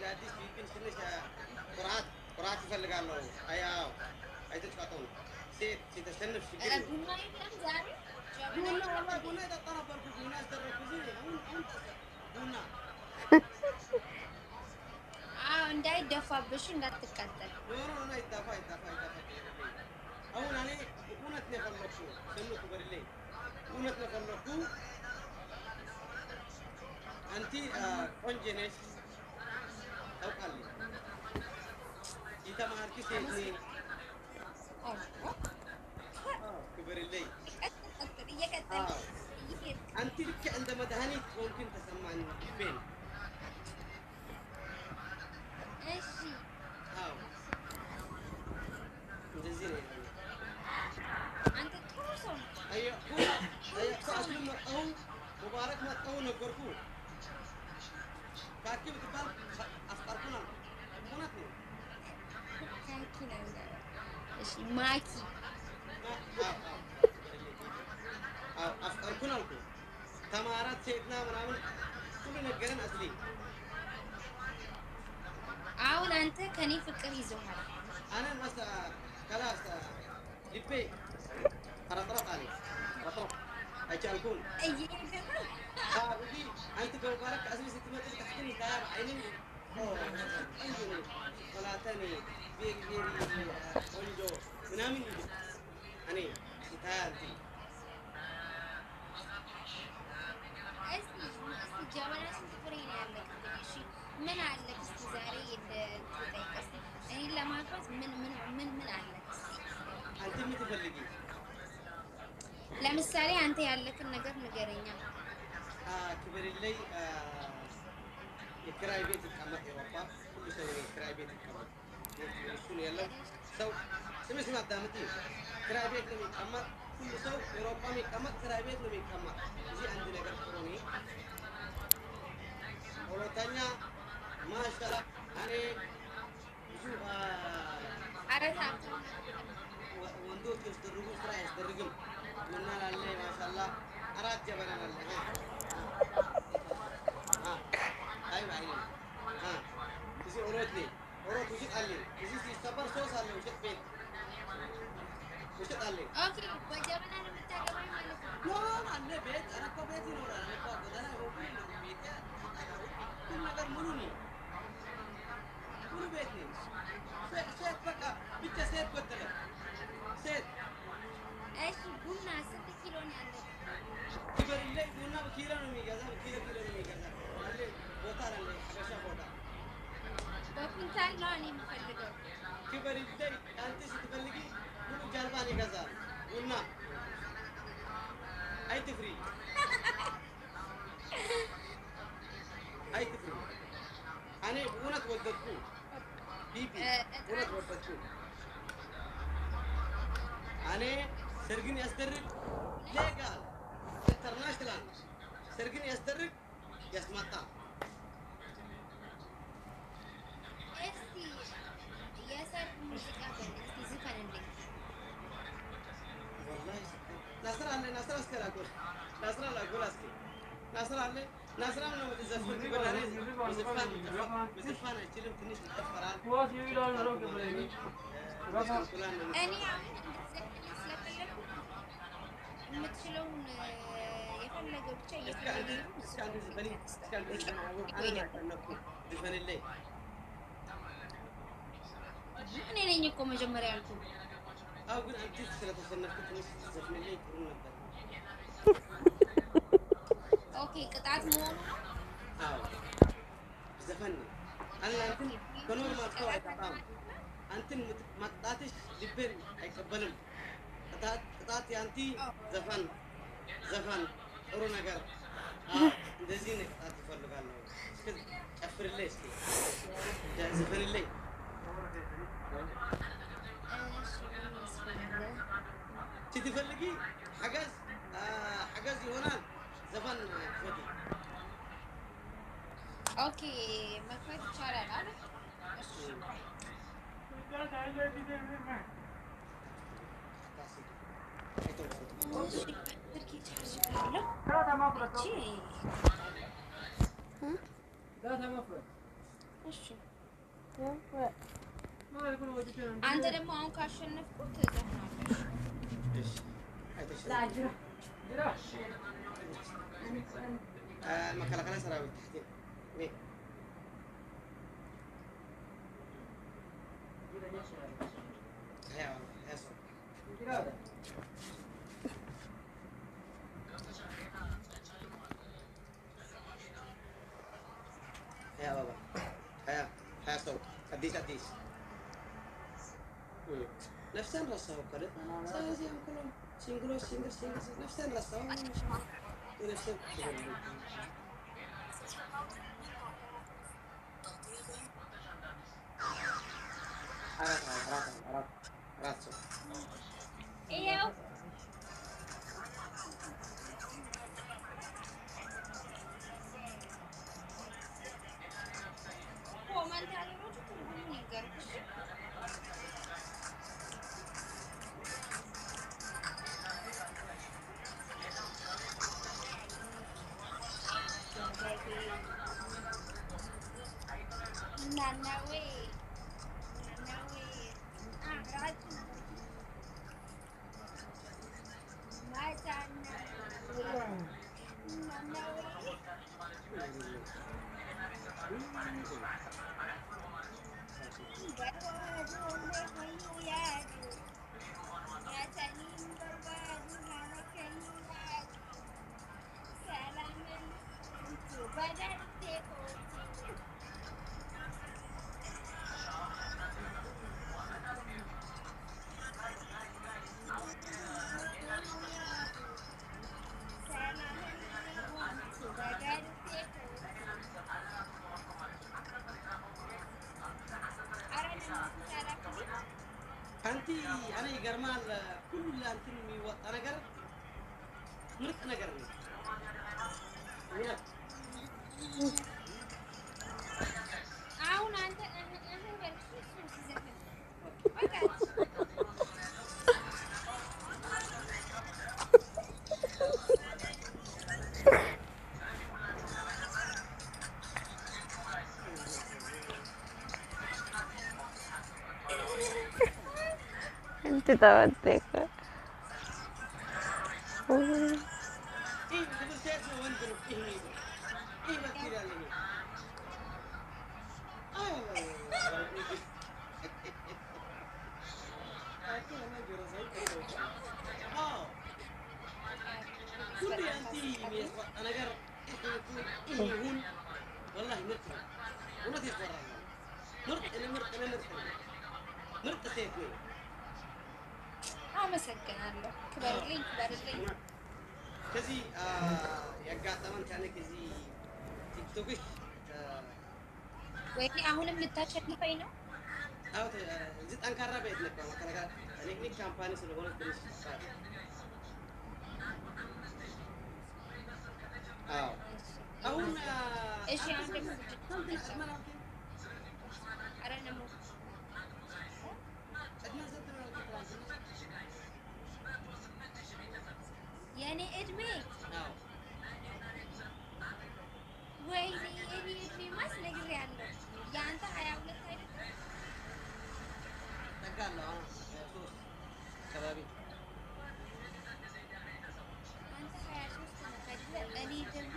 አዲስ ፊሊፒንስ ትንሽ ቁርአት ይፈልጋለሁ። አያው አይተጫወተው ሴት ሲተሸንፍ ችግር ቡና የለም ዛሬ ቡና የጠጣ ነበርኩ። ቡና ያስደረግኩ አሁን ቡና እንዳይደፋብሽ እንዳትቃጠል። ኖ ይታፋ አሁን እኔ እውነት ነው የፈለኩ ሰምቱ በርሌ እውነት ነው የፈለኩ አንቲ ቆንጆ ነሽ ታውቃለህ። የተማርክ ሴት ነሽ። ክብርልኝ አንቲ ልክ እንደ መድኃኒት ሆንክን ተሰማኝ ልቤን። እሺ አዎ እንደዚህ ነው አንተ ጥሩ ሰው ነህ። አስሉ መጣሁ ሙባረክ መጣሁ ነገርኩ ካኪ ብትባል አስቀርኩና እውነት ነው ካኪ ነው። እሺ ማኪ አፍቀርኩን አልኩ ተማራት ሴትና ምናምን ሁሉ ነገርን አስሊ አሁን አንተ ከኔ ፍቅር ይዘሃል። انا مثلا خلاص لبي رطرط علي رطرط اجالكم ايي ودي انت مبارك اسمي ستمثل تحتني تاب عيني انجلي ولا تاني بيري ونجو منامي اني ستانتي اسمي جوانا سنتفرين ያለክ እሺ ምን አለክ እስቲ ዛሬ ተጠይቀስ እኔ ለማግባት ምን አለክ አንተ የምትፈልጊ ለምሳሌ አንተ ያለክን ነገር ንገረኛ። ክብርልኝ የክራይ ቤት ይቀመጥ የወጣ ሁሉ ሰው የክራይ ቤት ይቀመጥ እሱ ነው ያለው ሰው ስምስ ማዳመጥ ክራይ ቤት ነው የሚቀመጥ ሁሉ ሰው አውሮፓ የሚቀመጥ ክራይ ቤት ነው የሚቀመጥ እዚህ አንድ ነገር ጥሩ ነው። ሁለተኛ ማሻአላ እኔ ብዙ አረታ ወንዶች ያስደርጉ ስራ ያስደርግም ቡና ላለ ማሻአላ አራት ጀበና ላለ አይ ባይ እዚህ ኦሮት ውስጥ አለ እዚህ ሲሰበር ሶስ አለ ውስጥ ቤት ውስጥ አለ። ኦኬ በጀበና ነው የምታገባኝ ማለት ነው? ኖ አለ ቤት አረኮ ቤት ይኖራል እኮ ጎዳና ሆኖ ቤት ሁሉ ነገር ሙሉ ነው ሙሉ ቤት ነው። ሴት በቃ ብቻ ሴት ጎደለ ሴት። እሺ ቡና ስንት ኪሎ ነው ያለው? ክብርልኝ ቡና በኪሎ ነው የሚገዛ ኪሎ ነው የሚገዛ አለ ቦታ አለ ሀበሻ ቦታ በኩንታል ነው እኔ የምፈልገው። ክብርልኝ አንተ ስትፈልጊ ሙሉ ጀልባን ይገዛል ቡና አይትፍሪ አይትፍሪ እኔ እውነት ወደድኩ ቢቢ እውነት ወደድኩ እኔ ሰርግን ያስደርግ ሌጋል ኢንተርናሽናል ሰርግን ያስደርግ ያስመጣ እስቲ የሰርግ ሙዚቃ እስቲ ዝፈንልኝ። والله نصر الله نصر اسكراكو نصر الله قول اسكي نصر الله نصر الله ነው ተዘፈን ይበላል ዝፋን አይችልም ትንሽ ይተፈራል ዋስ ይላል ነው ገበሬ እኔ አሁን እንድትዘፍንልኝ ስለፈለኩ የምትችለውን የፈለገው ብቻ እኔ ነኝ እኮ መጀመሪያ ያልኩህ። አዎ ግን አንቺ ስለተሰነፍኩ ትንሽ ዘፍንልኝ ጥሩ ነበር። ኦኬ ቅጣት መሆኑ ነው። አዎ ዘፈን አንተን በኖርማል ሰው አይቀጣም። አንተን መቅጣትሽ ልቤን አይቀበልም። ቅጣት ያንቲ ዘፈን ጥሩ ነገር እንደዚህ ነው ቅጣት ይፈልጋለሁ። እስኪ ጨፍርልኝ እስኪ ዘፈንልኝ ስትፈልጊ حجز ይሆናል ዘፈን ወዲ ኦኬ መክፈት ይቻላል አይደል? እሺ እሺ አንተ ደግሞ አሁን ካሸነፍኩት ትዘፍናለሽ። እሺ አይተሽ መከላከያ ሰራዊት يا بابا هيا صوت قديس نفسنا رصاو كده سازي كلهم سينجل نفسنا رصاو ونفسنا عرفت ايوه أنتي أنا يجرمال كل أنتي ميوت أنا جر مرت أنا جرني عاون أنت انت توديك كل أنتي أنا جر يهون والله مرت ونادي فرا مرت سيفني አመሰግናለሁ። ክበርልኝ ክበርልኝ። ከዚህ ያጋጠመን ካለ ከዚህ ቲክቶክሽ ወይኔ አሁንም ልታሸንፈኝ ነው? አዎ እዚህ ጠንካራ ቤት ነበር መከላከያ ኤሌክትሪክ ካምፓኒ ስለሆነ ትንሽ አዎ አሁን እሺ አሁን ደግሞ ኧረ ነሞ የኔ እድሜ ወይኔ የኔ እድሜ ማስ ነግሬያለሁ። የአንተ 22 አይደለም? ጠጋለሁ አካባቢ አንተ 23 ነው አይደለ? እኔ ደግሞ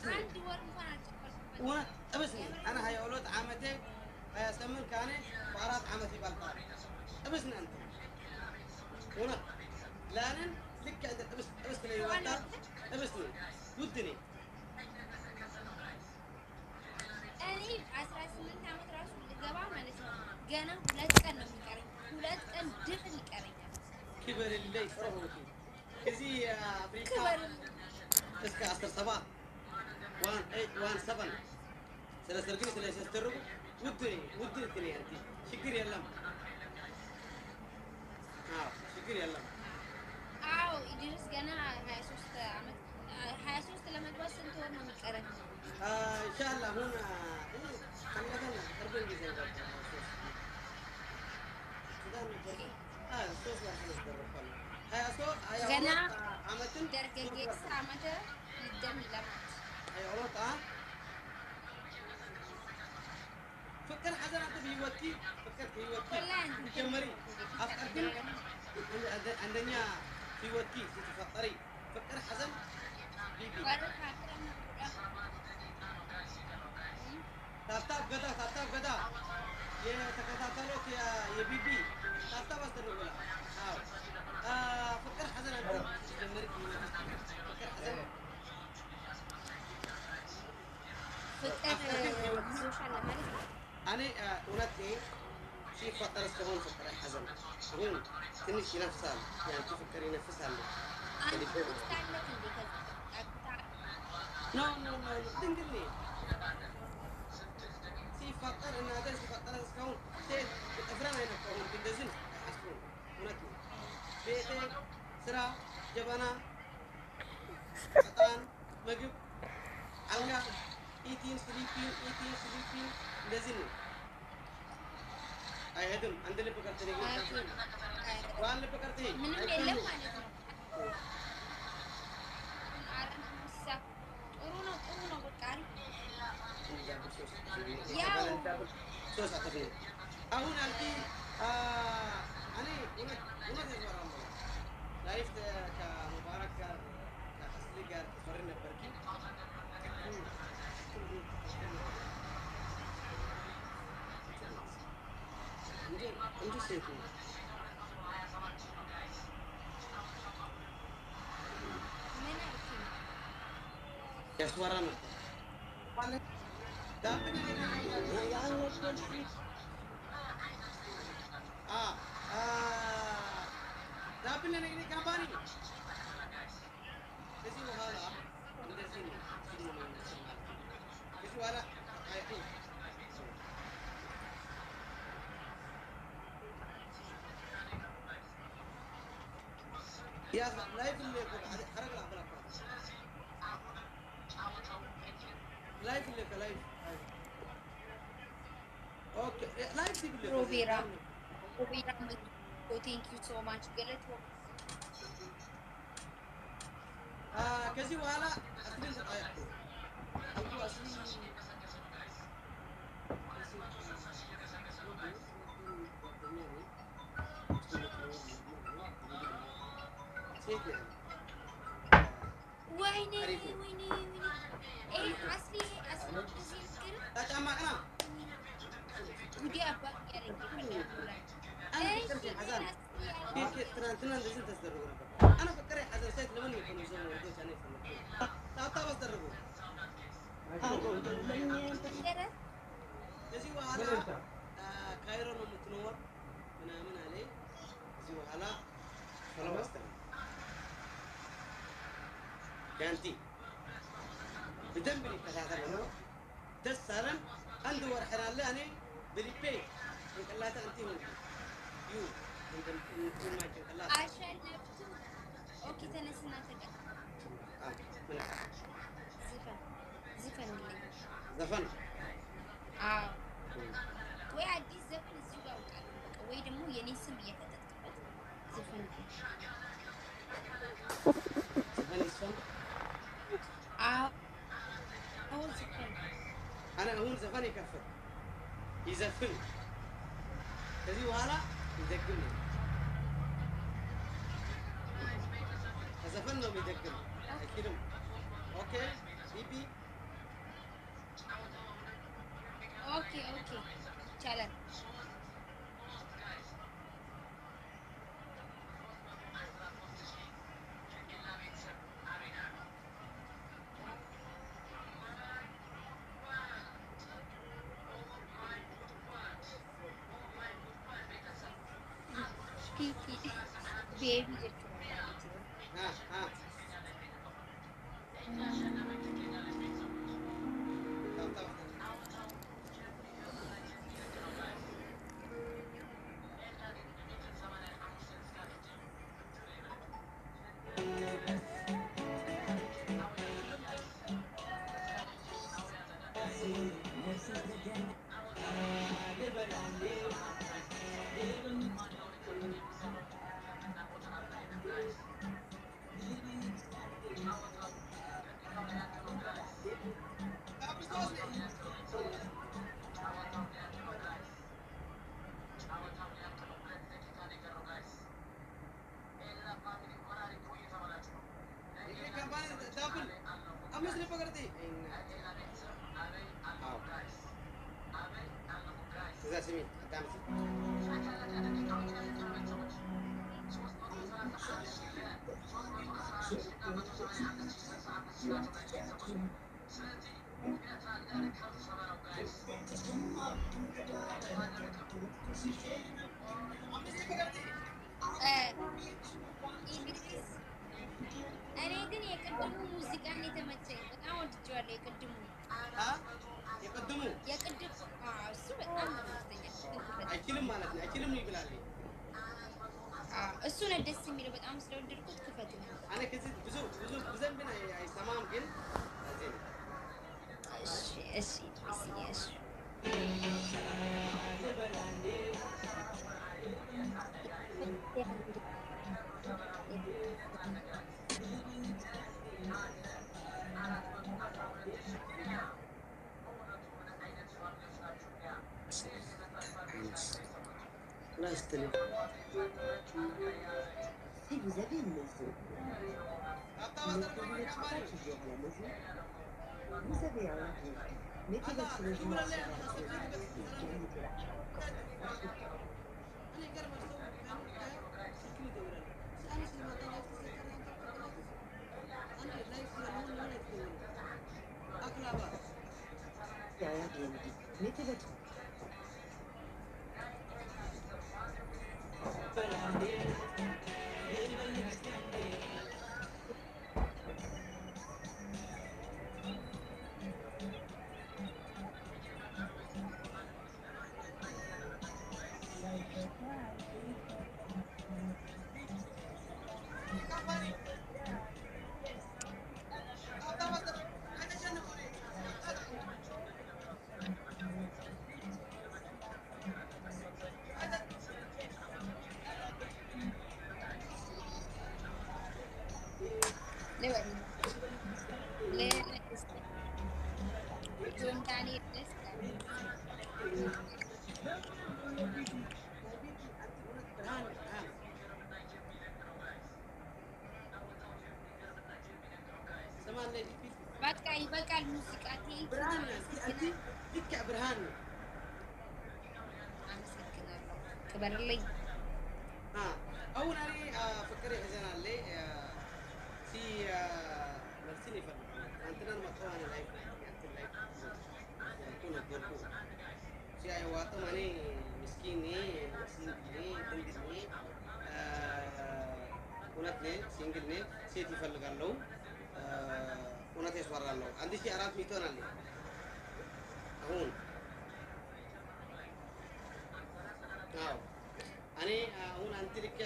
አንድ ወር እንኳን አልጨረስኩም። ابسني انا هاي اولاد عامتين سمن كاني واراد عامتي بالقار ابسني انت هنا لانن لك انت ابس لي وقت ابسني ودني እኔ 18 ዓመት ራሱ ልገባ ማለት ነው። ገና 2 ቀን ነው የሚቀረኝ። 2 ቀን ድፍን ይቀረኛል። كبر اللي فرغوتي كذي افريقيا ክበር اسكا 17 وان 7 سلسلكني سلسلترو ودني تني انت شكر يلم شكر يلم አዎ ኢድሪስ ገና 23 ዓመት 23 ለመግባት ስንት ወር ነው የሚቀረኝ? አሁን ካለፈን ቅርብ ጊዜ ነበር ሱዳን ነበር ሶስት ወር ነበርኳል ገና አመትን ደርገጌሳ አመተ ይደም ለማት አይሮጣ فكر حزن أنت بيوتي فكر بيوتي تجمري أفكر عندنا بيوتي تتفطري فكر حزن بيبي تاتاب غدا يا تكتاتلوك يا بيبي تاتاب بس تقول فكر حزن أنت تجمري فكر حزن فكر سوشيال مالك أنا ولدي شيء فطر استهون فكر حزن هون تنش نفسها يعني تفكري نفسها اللي نو تنقلني شيء فطر إن هذا شيء فطر استهون تيل أفرام هنا كهون تندزن أحسون ولدي بيتي سرا جبانا قطان مجب علقة eating sleeping እንደዚህ ነው አይሄድም አንድ ልብ ቀርተህ ዋን ልብ ቀርተህ ምንም የለም ማለት ነው አረንሳ ጥሩ ነው በቃ ያው ሶስት አተበ አሁን አንቺ እኔ እውነት ይዘራው ላይፍ ከሙባረክ ጋር ከአስሊ ጋር ተፈር ነበርኪ እንጂ ሴቱ ያስወራ ነው ዳብነ ነግኒ ካምፓኒ ከዚህ በኋላ እንደዚህ ነው ከዚህ በኋላ አይቱ يا لايف اللي حرق العبارة لايف اوكي لايف اللي روبيرا ثانك يو سو ماتش قالت كذي ولا أصلين سقايا أبو أصلي ويني ايه اصلي تذكر تجمعنا ودي ابا يعني كيف ترانتنا لازم تسدروا انا فكر حدا سيد لمن يكون زين ودوش انا تعال بس دربوا كذي وهلا كايرو متنور من عليه كذي وهلا خلاص كانتي بدمبلي كذا دسالم عنده ورحنا لي أنا بليبي نقلات أنتي من يو من ما تقلات عشان نفتو أوكي تنسنا تقل زفن ወይ አዲስ ዘፈን እዚሁ ጋር አውቃለሁ በቃ ወይ ደግሞ የኔ ስም እየተጠቀመበት ዘፈን زفن زفن أنا أقول زفن يكفر يزفن كذي وهلا يدقمني زفن لو يدقم أكيدهم أوكي بيبي أوكي چلن बेबी हाँ हाँ See خمس لي بقرتي إذا سمين ኢድሪስ እኔ ግን የቅድሙ ሙዚቃ ነው የተመቸኝ። በጣም ወድጄዋለሁ። የቅድሙ እሱ በጣም ተመችቶኛል። አይችልም ማለት ነው። አይችልም ይብላል። እሱ ነው ደስ የሚለው። በጣም ስለወደድኩት ክፈት ነው። እኔ ከዚህ ብዙ ዘንብን አይሰማም ግን እሺ እሺ Si vous avez une maison, vous n'êtes pas toujours à la maison, vous avez un logement. Mettez votre logement sur la maison et gagnez de l'argent. C'est un Airbnb. Mettez votre በቃ ይበቃል። ሙዚቃ ብርሃን አንቺ ልክ ብርሃን ነው። አመሰግናለሁ። ክበርልኝ። አሁን እኔ ፍቅር ይዘናል ሲ መልስን ይፈልጋል አንተን መጣዋን ላይ አንተን ላይ ነገርኩ ሲያይዋጥ ማኔ ምስኪን ድንግል እውነት ነኝ ሲንግል ነኝ ሴት ይፈልጋለሁ እውነት ያስወራለሁ 1400 ይሆናል አሁን አዎ እኔ አሁን አንተ ልክ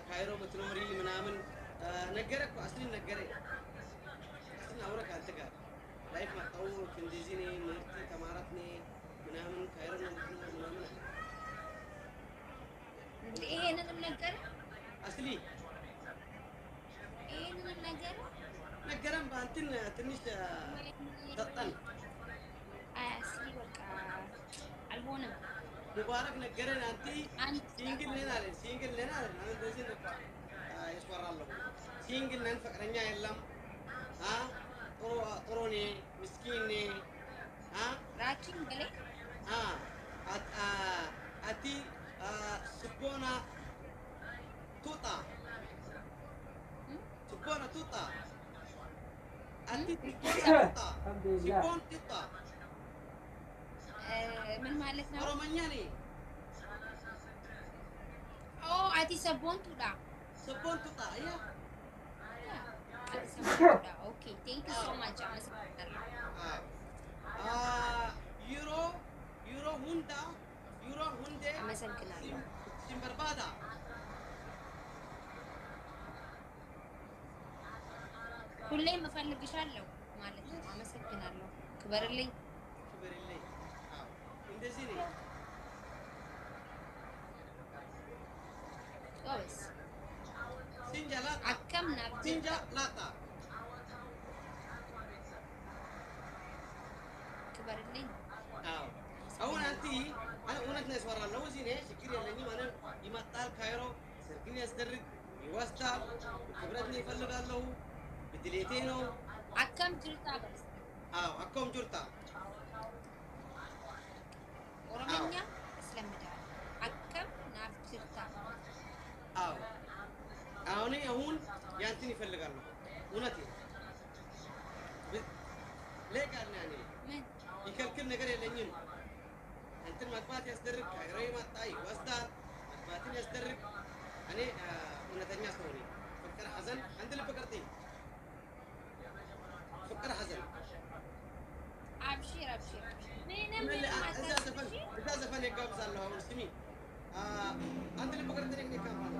ካይሮ ብትኖሪ ምናምን ነገረ እኮ አስሊ ነገረ አስሊ አውራ ካንተ ጋር ላይፍ መጣው እንደዚህ ነኝ ምርጥ ተማራት ነኝ ምናምን ካይሮ ነው ምናምን ይሄንንም ነገር አስሊ ይሄንንም ነገር ነገረም በአንተን ትንሽ ተጠን አስሊ በቃ አልሆነም። ሙባረክ ነገረን አንተ ሲንግል ነን አለ ሲንግል ነን አለ አሁን እንደዚህ ነው ያስወራለሁ ሲንግል ነን ፍቅረኛ የለም ጥሩ ነኝ ምስኪን ነኝ ራኪን በለ አቲ ስቦና ቱጣ ስቦና ቱጣ አቲ ስቦን ቱጣ ምን ማለት ነው? ኦሮሞኛ ነኝ። ኦ አቲ ሰቦን ቱዳ ያ ኦኬ ቴንክ ዩ ሶ ማች አመሰግናለሁ። ዩሮ ሁንዴ አመሰግናለሁ። ሲምበርባዳ ሁሌም እፈልግሻለሁ ማለት ነው። አመሰግናለሁ። ክበርልኝ። እንደዚህ ነኝ። ጎበዝ ሲንጃላታ አከም ናብጀ ሲንጃላታ ክበርልኝ። አዎ አሁን አንቲ እውነት ነው ያስወራለሁ። እዚህ ነኝ ችግር የለኝም። እኔ ይመጣል ካይሮ ሰርግን ያስደርግ ይወስዳል። ክብረት ነው ይፈልጋለሁ። ብድሌቴ ነው akkam jirtaa baris አዎ አኮም ጁርታ ኦሮምኛ ስለምዳል akkam naaf jirtaa አዎ አሁን ያንተን ይፈልጋሉ እውነቴ ለጋር ነኝ ምን ይከልክል ነገር የለኝም እንትን መግባት ያስደርግ ከግሬ ማጣ ይወስዳል መግባትን ያስደርግ እኔ እውነተኛ ሰው ነኝ ፍቅር ሐዘን አንድ ልብ ቀርጤ ፍቅር ሐዘን አብሽር አብሽር ምንም እዛ ዘፈን ይጋብዛለሁ አሁን ስሚ አንድ ልብ ቀርጤ ነኝ ካምፓኒ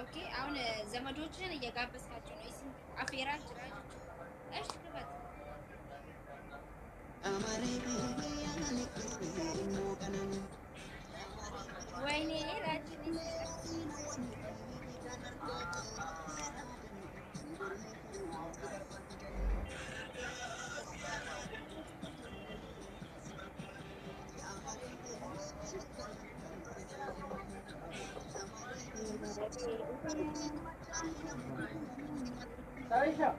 ኦኬ አሁን ዘመዶችን እየጋበዝካቸው ነው እዚህ አፌራ ጅራጅ እሺ ክፈት ወይኔ ራጅኒ Taisha,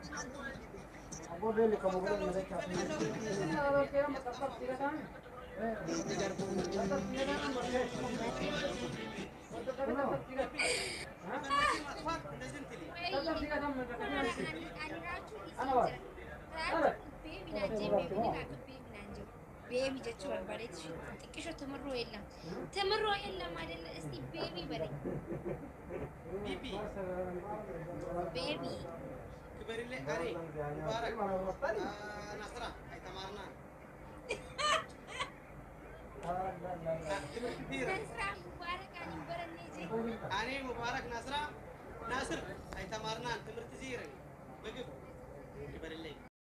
aku beli kamu beli mereka. Kalau kira tetap tidak kan? Tetap tidak kan mereka. Tetap tidak. Tetap tidak kan mereka. Ano ba? ቤቢ ጀቹ ባለች ጥቂሾ ተምሮ የለም አይደለ እስቲ ቤቢ በለኝ ቢቢ ቤቢ ክበሪለ አሬ ሙባረክ ናስራ አይተማርና ናስራ ሙባረክ አኔ ሙባረክ ናስራ ናስር አይተማርና ትምህርት ዚረ ምግብ ክበሪለ